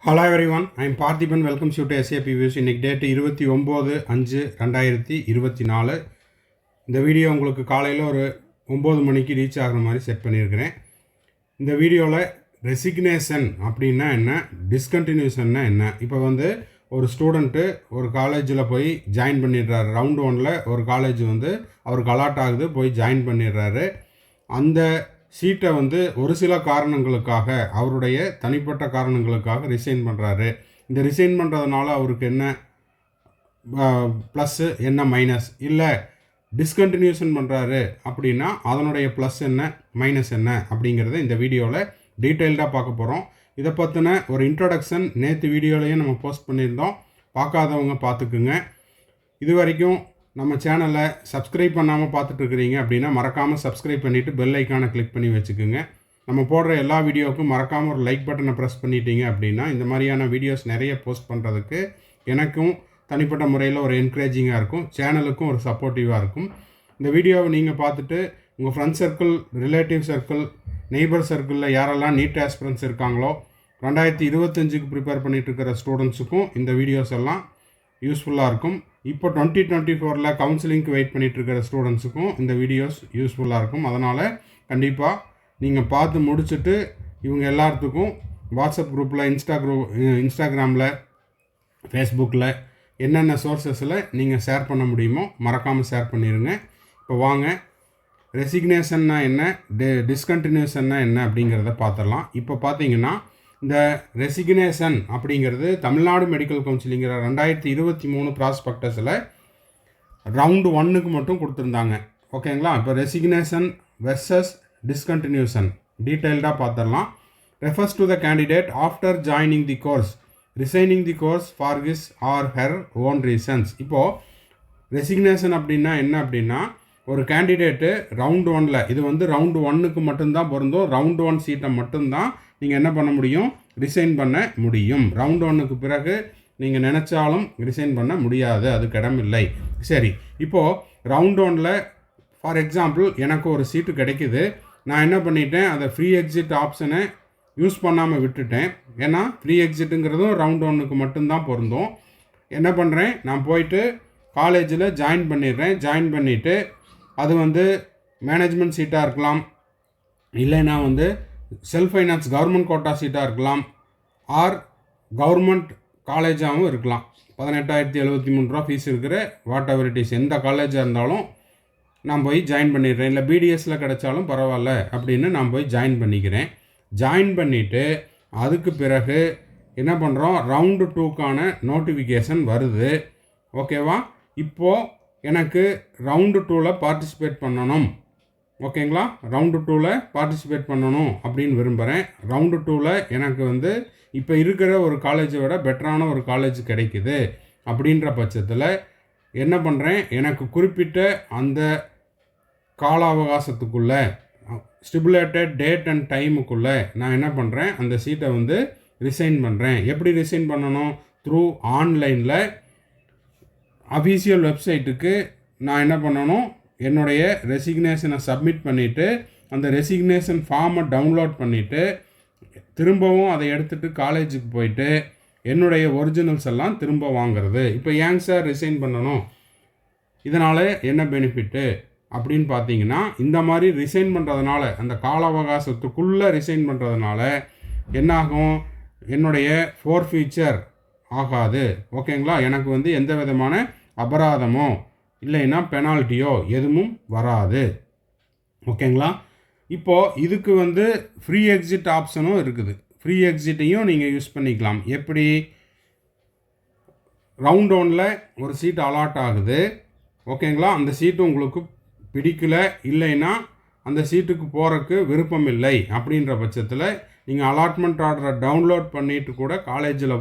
Hello everyone, I'm Parthiban. Welcomes you to SAP views. இன்றைக்கி date 29/5/2024. இந்த video உங்களுக்கு காலையில் ஒரு 9 மணிக்கு ரீச் ஆகிற மாதிரி செட் பண்ணியிருக்கிறேன். இந்த வீடியோவில் ரெசிக்னேஷன் அப்படின்னா என்ன, டிஸ்கண்டினியூஷன்னா என்ன. இப்போ ஒரு ஸ்டூடெண்ட்டு ஒரு காலேஜில் போய் ஜாயின் பண்ணிடுறாரு. ரவுண்டு 1ல் ஒரு காலேஜ் அவருக்கு அலாட் ஆகுது, போய் ஜாயின் பண்ணிடுறாரு. அந்த சீட்டை ஒரு சில காரணங்களுக்காக, அவருடைய தனிப்பட்ட காரணங்களுக்காக ரிசைன் பண்ணுறாரு. இந்த ரிசைன் பண்ணுறதுனால அவருக்கு என்ன ப்ளஸ்ஸு, என்ன மைனஸ், இல்லை டிஸ்கண்டினியூஷன் பண்ணுறாரு அப்படின்னா அதனுடைய ப்ளஸ் என்ன, மைனஸ் என்ன அப்படிங்கிறத இந்த வீடியோவில் டீட்டெயில்டாக பார்க்க போகிறோம். இதை பற்றின ஒரு இன்ட்ரடக்ஷன் நேற்று வீடியோலையும் நம்ம போஸ்ட் பண்ணியிருந்தோம். பார்க்காதவங்க பார்த்துக்குங்க. இது வரைக்கும் நம்ம சேனலை சப்ஸ்கிரைப் பண்ணாமல் பார்த்துட்ருக்குறீங்க அப்படின்னா மறக்காமல் சப்ஸ்கிரைப் பண்ணிவிட்டு பெல் ஐக்கானை கிளிக் பண்ணி வச்சுக்கோங்க. நம்ம போடுற எல்லா வீடியோவுக்கும் மறக்காமல் ஒரு லைக் பட்டனை ப்ரெஸ் பண்ணிட்டீங்க அப்படின்னா இந்த மாதிரியான வீடியோஸ் நிறைய போஸ்ட் பண்ணுறதுக்கு எனக்கும் தனிப்பட்ட முறையில் ஒரு என்கரேஜிங்காக இருக்கும், சேனலுக்கும் ஒரு சப்போர்ட்டிவாக இருக்கும். இந்த வீடியோவை நீங்கள் பார்த்துட்டு உங்கள் friends circle, relative circle, neighbour சர்க்கிளில் யாரெல்லாம் நீட் ஆஸ்பிரன்ஸ் இருக்காங்களோ 2025க்கு ப்ரிப்பேர் பண்ணிகிட்ருக்கிற ஸ்டூடெண்ட்ஸுக்கும் இந்த வீடியோஸ் எல்லாம் யூஸ்ஃபுல்லாக இருக்கும். இப்போ 2024 கவுன்சிலிங்க்கு வெயிட் பண்ணிகிட்ருக்கிற ஸ்டூடெண்ட்ஸுக்கும் இந்த வீடியோஸ் யூஸ்ஃபுல்லாக இருக்கும். அதனால் கண்டிப்பாக நீங்கள் பார்த்து முடிச்சுட்டு இவங்க எல்லாத்துக்கும் வாட்ஸ்அப் குரூப்பில், இன்ஸ்டாகிராமில், ஃபேஸ்புக்கில் என்னென்ன சோர்ஸஸில் நீங்கள் ஷேர் பண்ண முடியுமோ மறக்காமல் ஷேர் பண்ணிடுங்க. இப்போ வாங்க, ரெசிக்னேஷன்னா என்ன, டிஸ்கண்டினியூஷன்னா என்ன அப்படிங்கிறத பார்த்துடலாம். இப்போ பார்த்தீங்கன்னா இந்த ரெசிக்னேஷன் அப்படிங்கிறது தமிழ்நாடு மெடிக்கல் கவுன்சிலிங்கிற 2023 ப்ராஸ்பெக்டஸில் ரவுண்டு 1க்கு மட்டும் கொடுத்துருந்தாங்க. ஓகேங்களா? இப்போ ரெசிக்னேஷன் வெர்சஸ் டிஸ்கண்டினியூஷன் டீட்டெயில்டாக பார்த்துடலாம். Refers to the candidate after joining the course resigning the course for his R her own reasons. இப்போது ரெசிக்னேஷன் அப்படின்னா என்ன அப்படின்னா, ஒரு கேண்டிடேட்டு ரவுண்டு 1ல், இது ரவுண்டு 1க்கு மட்டும்தான் பொருந்தும். ரவுண்டு 1 சீட்டை மட்டும்தான் நீங்கள் என்ன பண்ண முடியும், ரிசைன் பண்ண முடியும். ரவுண்டு 1க்கு பிறகு நீங்கள் நினச்சாலும் ரிசைன் பண்ண முடியாது, அதுக்கு இடமில்லை. சரி, இப்போது ரவுண்டு 1ல் ஃபார் எக்ஸாம்பிள் எனக்கு ஒரு சீட்டு கிடைக்குது. நான் என்ன பண்ணிட்டேன், அதை ஃப்ரீ எக்ஸிட் ஆப்ஷனை யூஸ் பண்ணாமல் விட்டுட்டேன். ஏன்னா ஃப்ரீ எக்ஸிட்டுங்கிறதும் ரவுண்டு 1க்கு மட்டும்தான் பொருந்தும். என்ன பண்ணுறேன், நான் போயிட்டு காலேஜில் ஜாயின் பண்ணிடுறேன். ஜாயின் பண்ணிவிட்டு அது மேனேஜ்மெண்ட் சீட்டாக இருக்கலாம், இல்லைன்னா செல்ஃப் ஃபைனான்ஸ் கவர்மெண்ட் கோட்டா சீட்டாக இருக்கலாம், ஆர் கவர்மெண்ட் காலேஜாகவும் இருக்கலாம். 18,073 ரூபா ஃபீஸ் இருக்கிற வாட் எவர் இட் இஸ், எந்த காலேஜாக இருந்தாலும் நான் போய் ஜாயின் பண்ணிடுறேன். இல்லை பிடிஎஸில் கிடைச்சாலும் பரவாயில்ல அப்படின்னு நான் போய் ஜாயின் பண்ணிக்கிறேன். ஜாயின் பண்ணிவிட்டு அதுக்கு பிறகு என்ன பண்ணுறோம், ரவுண்டு 2க்கான நோட்டிஃபிகேஷன் வருது. ஓகேவா? இப்போது எனக்கு ரவுண்டு 2ல் பார்ட்டிசிபேட் பண்ணணும். ஓகேங்களா? ரவுண்டு 2ல் பார்ட்டிசிபேட் பண்ணணும் அப்படின்னு விரும்புகிறேன். ரவுண்டு 2ல் எனக்கு இப்போ இருக்கிற ஒரு காலேஜை விட பெட்டரான ஒரு காலேஜ் கிடைக்குது. அப்படின்ற பட்சத்தில் என்ன பண்ணுறேன், எனக்கு குறிப்பிட்ட அந்த கால அவகாசத்துக்குள்ளே, ஸ்டிபுலேட்டட் டேட் அண்ட் டைமுக்குள்ளே நான் என்ன பண்ணுறேன், அந்த சீட்டை ரிசைன் பண்ணுறேன். எப்படி ரிசைன் பண்ணணும், த்ரூ ஆன்லைனில் அஃபீஷியல் வெப்சைட்டுக்கு நான் என்ன பண்ணணும், என்னுடைய ரெசிக்னேஷனை சப்மிட் பண்ணிவிட்டு அந்த ரெசிக்னேஷன் ஃபார்மை டவுன்லோட் பண்ணிவிட்டு திரும்பவும் அதை எடுத்துகிட்டு காலேஜுக்கு போயிட்டு என்னுடைய ஒரிஜினல்ஸ் எல்லாம் திரும்ப வாங்கிறது. இப்போ ஏங்க சார் ரிசைன் பண்ணணும், இதனால் என்ன பெனிஃபிட்டு அப்படின்னு பார்த்தீங்கன்னா, இந்த மாதிரி ரிசைன் பண்ணுறதுனால, அந்த கால அவகாசத்துக்குள்ளே ரிசைன் பண்ணுறதுனால என்னாகும், என்னுடைய ஃபோர்ஃபீச்சர் ஆகாது. ஓகேங்களா? எனக்கு எந்த விதமான அபராதமோ இல்லைன்னா பெனால்ட்டியோ எதுவும் வராது. ஓகேங்களா? இப்போது இதுக்கு ஃப்ரீ எக்ஸிட் ஆப்ஷனும் இருக்குது. ஃப்ரீ எக்ஸிட்டையும் நீங்கள் யூஸ் பண்ணிக்கலாம். எப்படி, ரவுண்ட் 1ல் ஒரு சீட் அலாட் ஆகுது. ஓகேங்களா? அந்த சீட்டு உங்களுக்கு பிடிக்கல, இல்லைன்னா அந்த சீட்டுக்கு போகிறதுக்கு விருப்பம் இல்லை அப்படின்ற பட்சத்தில் நீங்கள் அலாட்மெண்ட் ஆர்டரை டவுன்லோட் பண்ணிவிட்டு கூட காலேஜில்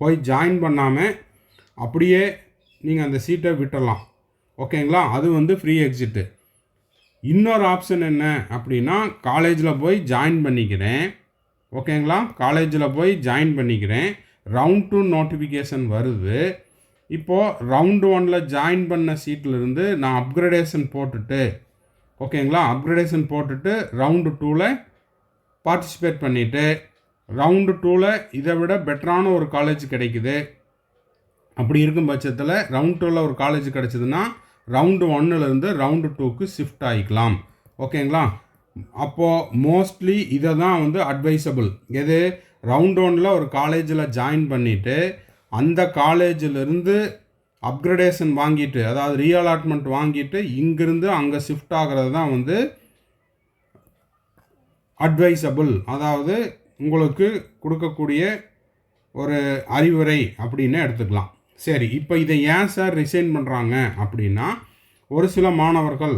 போய் ஜாயின் பண்ணாமல் அப்படியே நீங்கள் அந்த சீட்டை விட்டுடலாம். ஓகேங்களா? அது ஃப்ரீ எக்ஸிட்டு. இன்னொரு ஆப்ஷன் என்ன அப்படின்னா, காலேஜில் போய் ஜாயின் பண்ணிக்கிறேன். ஓகேங்களா? காலேஜில் போய் ஜாயின் பண்ணிக்கிறேன். ரவுண்ட் 2 நோட்டிஃபிகேஷன் வருது. இப்போது ரவுண்டு 1ல் ஜாயின் பண்ண சீட்டிலிருந்து நான் அப்கிரேடேஷன் போட்டுட்டு, ஓகேங்களா, அப்கிரேடேஷன் போட்டுட்டு ரவுண்டு 2ல் பார்ட்டிசிபேட் பண்ணிவிட்டு ரவுண்டு 2ல் இதை விட பெட்டரான ஒரு காலேஜ் கிடைக்குது. அப்படி இருக்கும் பட்சத்தில் ரவுண்ட் 2ல் ஒரு காலேஜ் கிடச்சிதுன்னா ரவுண்டு 1லேருந்து ரவுண்டு 2க்கு ஷிஃப்ட் ஆகிக்கலாம். ஓகேங்களா? அப்போது மோஸ்ட்லி இதை தான் வந்து அட்வைசபிள். எது? ரவுண்ட் 1ல் ஒரு காலேஜில் ஜாயின் பண்ணிவிட்டு அந்த காலேஜிலிருந்து அப்கிரேடேஷன் வாங்கிட்டு, அதாவது ரீஅலாட்மெண்ட் வாங்கிட்டு இங்கிருந்து அங்கே ஷிஃப்ட் ஆகிறது தான் வந்து அட்வைசபிள். அதாவது உங்களுக்கு கொடுக்கக்கூடிய ஒரு அறிவுரை அப்படின்னு எடுத்துக்கலாம். சரி, இப்போ இதை ஏன் சார் ரிசைன் பண்ணுறாங்க அப்படின்னா, ஒரு சில மாணவர்கள்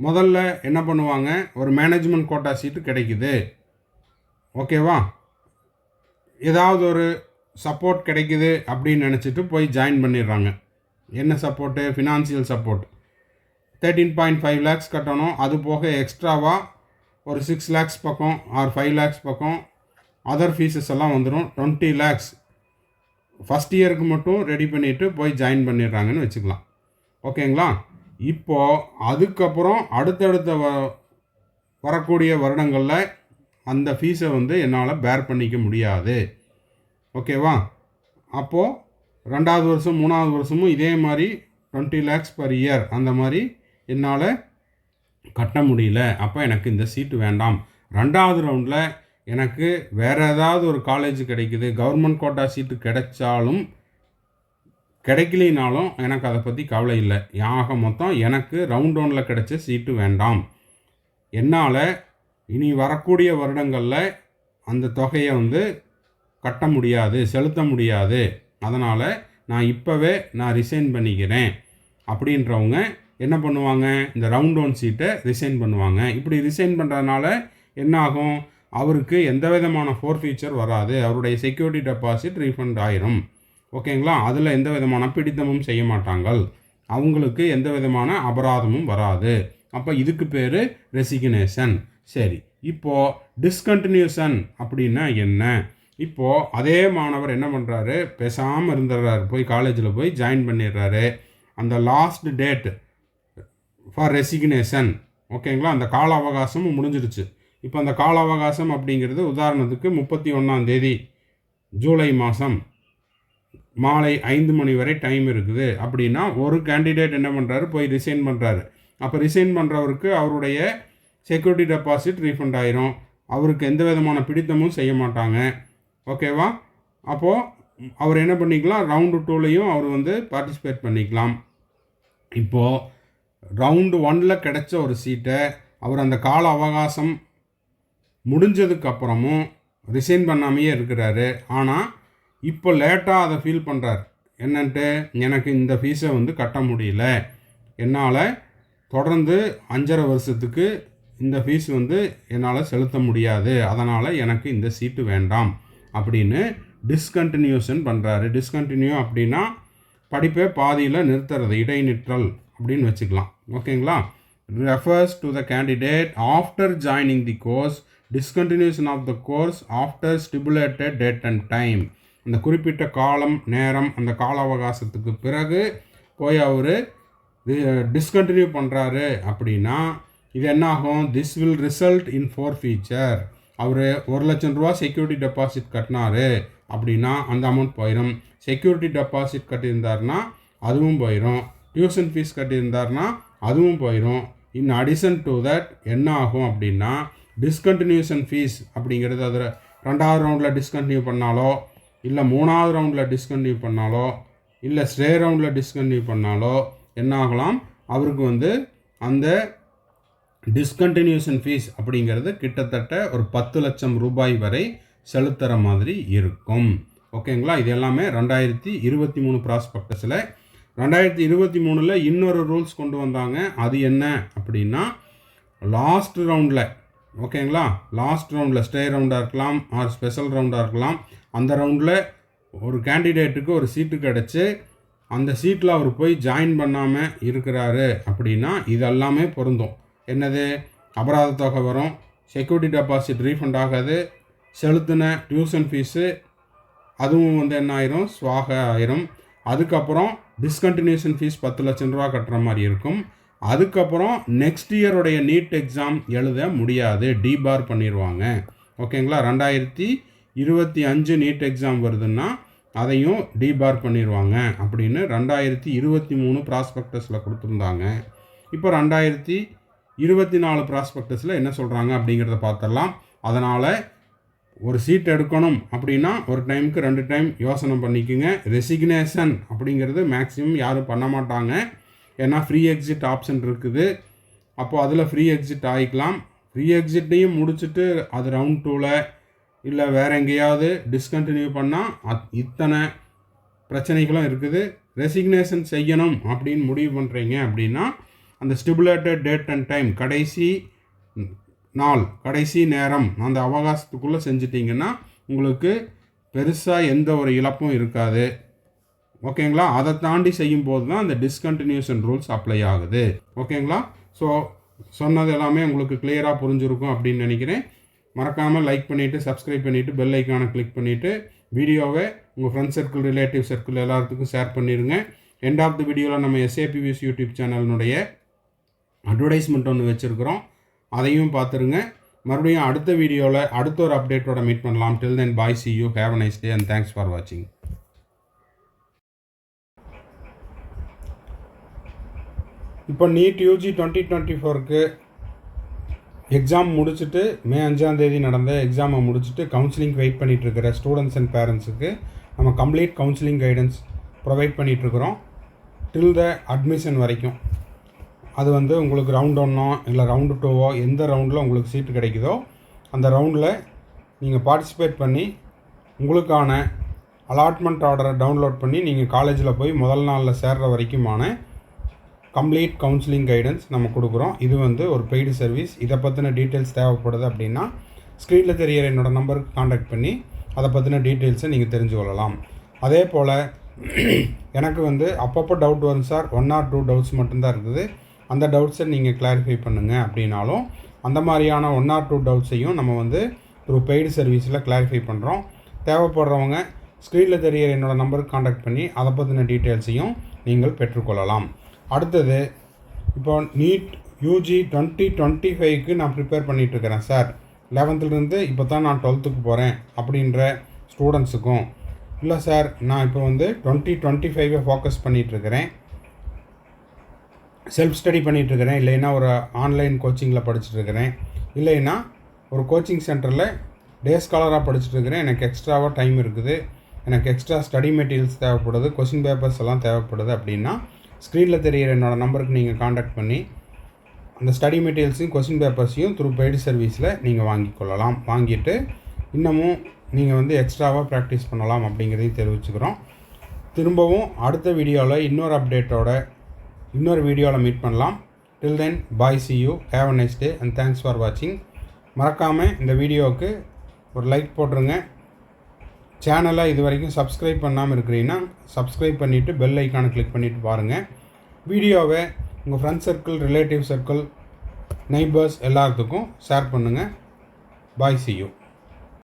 முதல்ல என்ன பண்ணுவாங்க, ஒரு மேனேஜ்மெண்ட் கோட்டா சீட்டு கிடைக்குது, ஓகேவா, ஏதாவது ஒரு சப்போர்ட் கிடைக்குது அப்படின்னு நினச்சிட்டு போய் ஜாயின் பண்ணிடுறாங்க. என்ன சப்போர்ட்டு? Financial support. 13.5 lakhs கட்டணும். அது போக எக்ஸ்ட்ராவாக ஒரு 6 lakhs பக்கம் ஆர் 5 lakhs பக்கம் அதர் ஃபீஸஸ் எல்லாம் வந்துடும். 20 lakhs ஃபஸ்ட் இயருக்கு மட்டும் ரெடி பண்ணிவிட்டு போய் ஜாயின் பண்ணிடுறாங்கன்னு வச்சுக்கலாம். ஓகேங்களா? இப்போது அதுக்கப்புறம் அடுத்தடுத்த வரக்கூடிய வருடங்களில் அந்த ஃபீஸை வந்து என்னால் பேர் பண்ணிக்க முடியாது. ஓகேவா? அப்போது 2வது வருஷம் 3வது வருஷமும் இதே மாதிரி 20 lakhs per year அந்த மாதிரி என்னால் கட்ட முடியல. அப்போ எனக்கு இந்த சீட்டு வேண்டாம். 2வது ரவுண்டில் எனக்கு வேறு ஏதாவது ஒரு காலேஜ் கிடைக்குது, கவர்மெண்ட் கோட்டா சீட்டு கிடைச்சாலும் கிடைக்கலினாலும் எனக்கு அதை பற்றி கவலை இல்லை. ஆக மொத்தம் எனக்கு ரவுண்ட் 1ல் கிடைச்ச சீட்டு வேண்டாம். என்னால் இனி வரக்கூடிய வருடங்களில் அந்த தொகையை வந்து கட்ட முடியாது, செலுத்த முடியாது. அதனால் நான் ரிசைன் பண்ணிக்கிறேன் அப்படின்றவங்க என்ன பண்ணுவாங்க, இந்த ரவுண்ட் 1 சீட்டை ரிசைன் பண்ணுவாங்க. இப்படி ரிசைன் பண்ணுறதுனால என்ன ஆகும், அவருக்கு எந்த விதமான ஃபோர்ஃபீச்சர் வராது, அவருடைய செக்யூரிட்டி டெபாசிட் ரீஃபண்ட் ஆயிரும். ஓகேங்களா? அதில் எந்த விதமான பிடித்தமும் செய்ய மாட்டாங்க, அவங்களுக்கு எந்த விதமான அபராதமும் வராது. அப்போ இதுக்கு பேர் ரெசிக்னேஷன். சரி, இப்போது டிஸ்கண்டினியூஷன் அப்படின்னா என்ன? இப்போது அதே மாணவர் என்ன பண்ணுறாரு, பேசாமல் இருந்துடுறாரு, போய் காலேஜில் போய் ஜாயின் பண்ணிடுறாரு. அந்த லாஸ்ட் டேட் ஃபார் ரெசிக்னேஷன், ஓகேங்களா, அந்த கால அவகாசமும் முடிஞ்சிடுச்சு. இப்போ அந்த கால அவகாசம் அப்படிங்கிறது உதாரணத்துக்கு 31ஆம் தேதி ஜூலை மாதம் மாலை 5 மணி வரை டைம் இருக்குது அப்படின்னா ஒரு கேண்டிடேட் என்ன பண்ணுறாரு, போய் ரிசைன் பண்ணுறாரு. அப்போ ரிசைன் பண்ணுறவருக்கு அவருடைய செக்யூரிட்டி டெபாசிட் ரீஃபண்ட் ஆயிரும், அவருக்கு எந்த விதமான பிடித்தமும் செய்ய மாட்டாங்க. ஓகேவா? அப்போது அவர் என்ன பண்ணிக்கலாம், ரவுண்டு 2லையும் அவர் வந்து பார்ட்டிசிபேட் பண்ணிக்கலாம். இப்போது ரவுண்டு 1ல் கிடைச்ச ஒரு சீட்டை அவர் அந்த கால அவகாசம் முடிஞ்சதுக்கப்புறமும் ரிசைன் பண்ணாமையே இருக்கிறாரு. ஆனால் இப்போ லேட்டாக அதை ஃபீல் பண்ணுறார். என்னன்ட்டு, எனக்கு இந்த ஃபீஸை வந்து கட்ட முடியல, என்னால் தொடர்ந்து 5.5 வருஷத்துக்கு இந்த ஃபீஸ் வந்து என்னால் செலுத்த முடியாது, அதனால் எனக்கு இந்த சீட்டு வேண்டாம் அப்படின்னு டிஸ்கண்டினியூஷன் பண்ணுறாரு. டிஸ்கண்டினியூ அப்படின்னா படிப்பை பாதியில் நிறுத்துறது, இடைநிற்றல் அப்படின்னு வச்சுக்கலாம். ஓகேங்களா? refers to the candidate after joining the course, discontinuation of the course after stipulated date and time. அந்த குறிப்பிட்ட காலம் நேரம் அந்த கால அவகாசத்துக்கு பிறகு போய் அவர் டிஸ்கண்டினியூ பண்ணுறாரு அப்படின்னா இது என்ன ஆகும், திஸ் வில் ரிசல்ட் இன் ஃபோர்ஃபீச்சர். அவர் 1 லட்சம் ரூபா செக்யூரிட்டி டெபாசிட் கட்டினார் அப்படின்னா அந்த அமௌண்ட் போயிடும். செக்யூரிட்டி டெபாசிட் கட்டியிருந்தார்னா அதுவும் போயிடும். டியூஷன் ஃபீஸ் கட்டியிருந்தார்னா அதுவும் போயிடும். இன் அடிஷன் டு தட் என்ன ஆகும் அப்படின்னா டிஸ்கண்டினியூஷன் ஃபீஸ் அப்படிங்கிறது அதில் 2வது ரவுண்டில் டிஸ்கண்டினியூ பண்ணாலோ இல்லை 3வது ரவுண்டில் டிஸ்கண்டினியூ பண்ணாலோ இல்லை ஸ்டே ரவுண்டில் டிஸ்கண்டினியூ பண்ணாலோ என்ன ஆகலாம், அவருக்கு வந்து அந்த டிஸ்கண்டினியூஷன் ஃபீஸ் அப்படிங்கிறது கிட்டத்தட்ட ஒரு 10 லட்சம் ரூபாய் வரை செலுத்துகிற மாதிரி இருக்கும். ஓகேங்களா? இது எல்லாமே 2023 ப்ராஸ்பெக்டஸில். 2023ல் இன்னொரு ரூல்ஸ் கொண்டு வந்தாங்க. அது என்ன அப்படின்னா, லாஸ்ட் ரவுண்டில், ஓகேங்களா, லாஸ்ட் ரவுண்டில் ஸ்டே ரவுண்டாக இருக்கலாம் ஆர் ஸ்பெஷல் ரவுண்டாக இருக்கலாம், அந்த ரவுண்டில் ஒரு கேண்டிடேட்டுக்கு ஒரு சீட்டு கிடச்சி அந்த சீட்டில் அவர் போய் ஜாயின் பண்ணாமல் இருக்கிறாரு அப்படின்னா இதெல்லாமே பொருந்தும். என்னது, அபராத தொகை வரும், செக்யூரிட்டி டெபாசிட் ரீஃபண்ட் ஆகாது, செலுத்தின டியூஷன் ஃபீஸு அதுவும் வந்து என்ன ஆயிரும், ஸ்வாக ஆயிரும். அதுக்கப்புறம் டிஸ்கண்டினியூஷன் ஃபீஸ் 10 லட்சம் ரூபா கட்டுற மாதிரி இருக்கும். அதுக்கப்புறம் நெக்ஸ்ட் இயருடைய நீட் எக்ஸாம் எழுத முடியாது, டிபார் பண்ணிடுவாங்க. ஓகேங்களா? 25 நீட் எக்ஸாம் வருதுன்னா அதையும் டிபார் பண்ணிடுவாங்க அப்படின்னு 2023 ப்ராஸ்பெக்டஸில் கொடுத்துருந்தாங்க. இப்போ 2024 ப்ராஸ்பெக்டஸில் என்ன சொல்கிறாங்க அப்படிங்கிறத பார்த்துடலாம். அதனால் ஒரு சீட் எடுக்கணும் அப்படின்னா ஒரு டைமுக்கு 2 டைம் யோசனை பண்ணிக்கோங்க. ரெசிக்னேஷன் அப்படிங்கிறது மேக்ஸிமம் யாரும் பண்ண மாட்டாங்க. ஏன்னா ஃப்ரீ எக்ஸிட் ஆப்ஷன் இருக்குது. அப்போது அதில் ஃப்ரீ எக்ஸிட் ஆகிக்கலாம். ஃப்ரீ எக்ஸிட்டையும் முடிச்சுட்டு அது ரவுண்ட் 2ல் இல்லை வேறு எங்கேயாவது டிஸ்கண்டினியூ பண்ணால் இத்தனை பிரச்சனைகளும் இருக்குது. ரெசிக்னேஷன் செய்யணும் அப்படின்னு முடிவு பண்ணுறீங்க அப்படின்னா அந்த ஸ்டிபுலேட்டட் டேட் அண்ட் டைம் கடைசி நாள் கடைசி நேரம் அந்த அவகாசத்துக்குள்ளே செஞ்சிட்டிங்கன்னா உங்களுக்கு பெருசாக எந்த ஒரு இழப்பும் இருக்காது. ஓகேங்களா? அதை தாண்டி செய்யும்போது தான் அந்த டிஸ்கண்டினியூஷன் ரூல்ஸ் அப்ளை ஆகுது. ஓகேங்களா? ஸோ சொன்னது எல்லாமே உங்களுக்கு கிளியராக புரிஞ்சிருக்கும் அப்படின்னு நினைக்கிறேன். மறக்காமல் லைக் பண்ணிவிட்டு சப்ஸ்கிரைப் பண்ணிவிட்டு பெல் ஐக்கானை கிளிக் பண்ணிவிட்டு வீடியோவை உங்கள் ஃப்ரெண்ட்ஸ் சர்க்கிள் ரிலேட்டிவ் சர்க்கிள் எல்லாத்துக்கும் ஷேர் பண்ணிடுங்க. எண்ட் ஆஃப் தி வீடியோவில் நம்ம SAPVS யூடியூப் சேனலினுடைய அட்வர்டைஸ்மெண்ட் ஒன்று வச்சுருக்கிறோம். அதையும் பார்த்துருங்க. மறுபடியும் அடுத்த வீடியோவில் அடுத்த ஒரு அப்டேட்டோட மீட் பண்ணலாம். டில் தென் பாய், see you, have a nice day and thanks for watching. இப்போ நீட் யூஜி 2024க்கு எக்ஸாம் முடிச்சுட்டு மே 5ஆம் தேதி நடந்த எக்ஸாமை முடிச்சுட்டு கவுன்சிலிங் வெயிட் பண்ணிகிட்ருக்கிற ஸ்டூடெண்ட்ஸ் அண்ட் பேரண்ட்ஸுக்கு நம்ம கம்ப்ளீட் கவுன்சிலிங் கைடன்ஸ் ப்ரொவைட் பண்ணிகிட்ருக்குறோம் டில் த அட்மிஷன் வரைக்கும். அது வந்து உங்களுக்கு ரவுண்ட் 1ஓ இல்லை ரவுண்டு 2ஓ எந்த ரவுண்டில் உங்களுக்கு சீட்டு கிடைக்குதோ அந்த ரவுண்டில் நீங்கள் பார்ட்டிசிபேட் பண்ணி உங்களுக்கான அலாட்மெண்ட் ஆர்டரை டவுன்லோட் பண்ணி நீங்கள் காலேஜில் போய் முதல் நாளில் சேர்கிற வரைக்குமான கம்ப்ளீட் கவுன்சிலிங் கைடன்ஸ் நம்ம கொடுக்குறோம். இது வந்து ஒரு பெய்டு சர்வீஸ். இதை பற்றின டீட்டெயில்ஸ் தேவைப்படுது அப்படின்னா ஸ்க்ரீனில் தெரிகிற என்னோடய நம்பருக்கு காண்டாக்ட் பண்ணி அதை பற்றின டீட்டெயில்ஸை நீங்கள் தெரிஞ்சு கொள்ளலாம். அதே போல் எனக்கு வந்து அப்பப்போ டவுட் வரும் சார், 1 or 2 டவுட்ஸ் மட்டும்தான் இருக்குது, அந்த டவுட்ஸை நீங்கள் கிளாரிஃபை பண்ணுங்கள் அப்படின்னாலும் அந்த மாதிரியான 1 or 2 டவுட்ஸையும் நம்ம வந்து ஒரு பெய்டு சர்வீஸில் கிளாரிஃபை பண்ணுறோம். தேவைப்படுறவங்க ஸ்க்ரீனில் தெரிகிற என்னோடய நம்பருக்கு காண்டாக்ட் பண்ணி அதை பற்றின டீட்டெயில்ஸையும் நீங்கள் பெற்றுக்கொள்ளலாம். அடுத்தது இப்போ நீட் யூஜி 2025க்கு நான் ப்ரிப்பேர் பண்ணிகிட்ருக்கிறேன் சார், 11th இப்போ தான் நான் 12th போகிறேன் அப்படின்ற ஸ்டூடெண்ட்ஸுக்கும், இல்லை சார் நான் இப்போ வந்து 2025 ஃபோக்கஸ் பண்ணிகிட்ருக்கிறேன், செல்ஃப் ஸ்டடி பண்ணிகிட்ருக்கிறேன், இல்லைன்னா ஒரு ஆன்லைன் கோச்சிங்கில் படிச்சுட்ருக்கிறேன், இல்லைன்னா ஒரு கோச்சிங் சென்டரில் டே ஸ்காலராக படிச்சுட்ருக்கிறேன், எனக்கு எக்ஸ்ட்ராவாக டைம் இருக்குது, எனக்கு எக்ஸ்ட்ரா ஸ்டடி மெட்டீரியல்ஸ் தேவைப்படுது, கொஸ்டின் பேப்பர்ஸ் எல்லாம் தேவைப்படுது அப்படின்னா ஸ்க்ரீனில் தெரிகிற என்னோடய நம்பருக்கு நீங்கள் காண்டாக்ட் பண்ணி அந்த ஸ்டடி மெட்டீரியல்ஸையும் கொஸ்டின் பேப்பர்ஸையும் த்ரூ பெய்டு சர்வீஸில் நீங்கள் வாங்கிக்கொள்ளலாம். வாங்கிட்டு இன்னமும் நீங்கள் வந்து எக்ஸ்ட்ராவாக ப்ராக்டிஸ் பண்ணலாம் அப்படிங்கிறதையும் தெரிவிச்சுக்கிறோம். திரும்பவும் அடுத்த வீடியோவில் இன்னொரு அப்டேட்டோட இன்னொரு வீடியோவில் மீட் பண்ணலாம். டில் தென் பாய், see you, have a nice day and thanks for watching. மறக்காமல் இந்த வீடியோவுக்கு ஒரு லைக் போட்டுருங்க. சேனலை இது வரைக்கும் சப்ஸ்கிரைப் பண்ணாமல் இருக்கிறீங்கன்னா சப்ஸ்கிரைப் பண்ணிவிட்டு பெல் ஐக்கானை கிளிக் பண்ணிவிட்டு பாருங்கள். வீடியோவை உங்கள் friends circle, relative circle, neighbours எல்லாத்துக்கும் ஷேர் பண்ணுங்கள். பாய், see you.